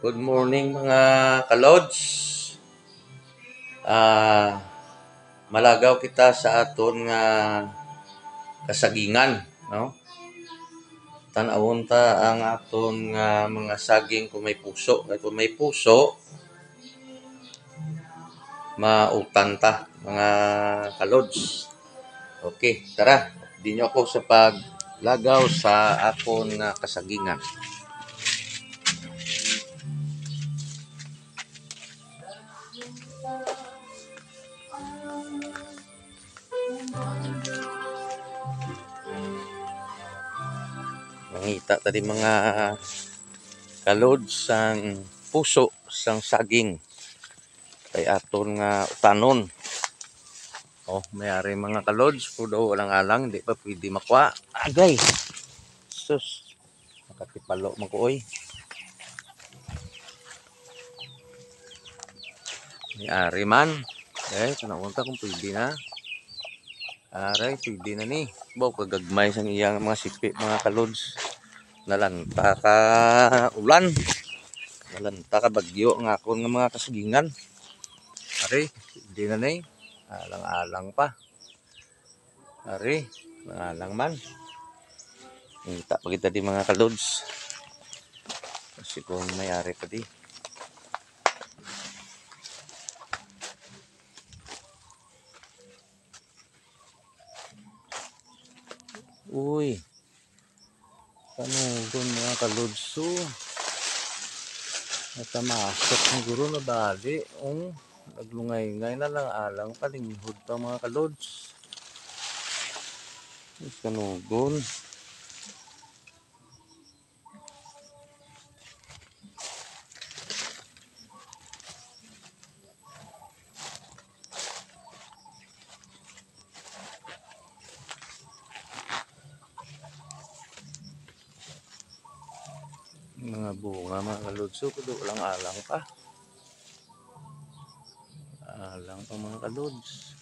Good morning mga kalods. Malagaw kita sa aton nga kasagingan, no? Tan-awon ta ang aton nga mga saging kung may puso. Kung may puso, mautan ta mga kalods. Okay, tara. Dinyo ako sa paglagaw sa akon nga kasagingan. Mangita tadi mga kalods sang puso sang saging kay aton nga utanon. May-ari mga kalods, pudo walang alang, di pa pwede makuha. Agay! Sus! Nakatipalo mo ko, oy. May-ari man. Kanunta kung pwede na. Aray, pwede na ni. Baw, kagagmay sang iyang mga sipi, mga kalods. Nalanta ka ulan. Nalanta ka bagyo ang akon nga mga kasagingan. Aray, pwede na ni. Alang-alang pa. Aray, alang man. Kita pa kita di mga kalods. Kasi kung may-ari pa di. Uy. Kanugon mga kalodso. Natamasok ng guro na bali. Naglungay-ngay na lang alang palinghod pa mga kalods. Kanugon. Mga bunga mga kalodso. Kudo walang alang pa. Alang pa mga kalods.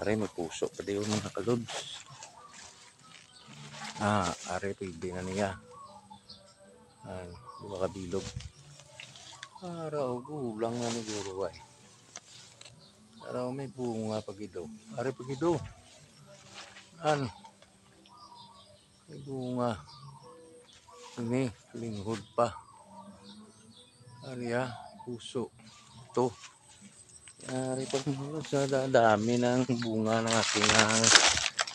Aray may puso pa di mga kalods. Aray pwede na niya. Diba kabilog. Araw gulang na ni guro ay. Araw may bunga pagido. Aray pagido. May bunga. Ini linghod pa. Ariya puso. Ito. Ari pa sa dami ng bunga ng ating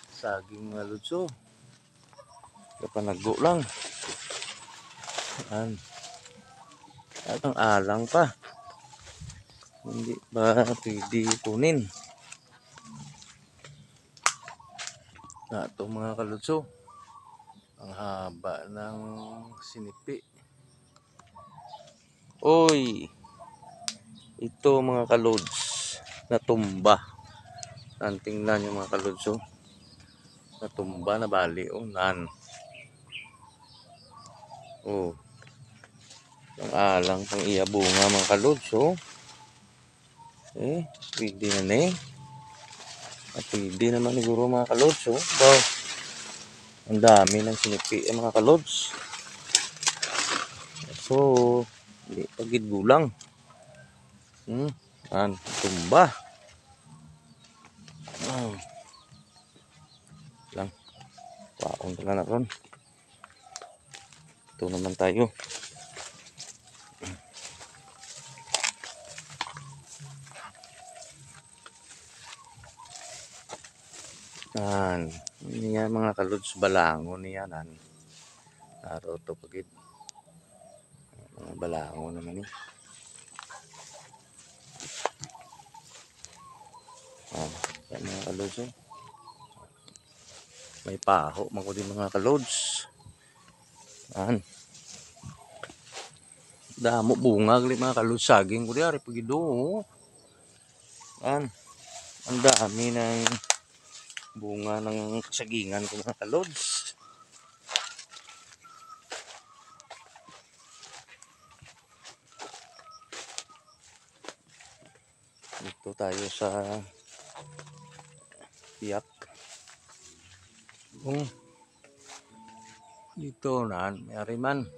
saging malutso. Kapanago lang. At ang alang pa. Hindi ba pwede kunin? Ito mga kalutso. Ang haba ng sinipi. Oy! Ito mga kalods. Natumba. Tingnan yung mga kalods. Natumba na bali. Ang alang pang iya bunga mga kalods. Pwede na ni. Pwede naman siguro mga kalods. Wow. Ang dami ng sinipi mga kalods. So, hindi pagid gulang. Tumba. Lang. Paon na na ron. Ito naman tayo. Ini mga kalods balangon niya Naro to pagid. Mga balangon naman eh. Yan mga kalods. May paho mga din mga kalods. Damo bunga gali mga kalods saging ko diari pagido. Ang dami ng bunga ng kasagingan ko mga kalods. Dito tayo sa tiyak. Dito na may ariman.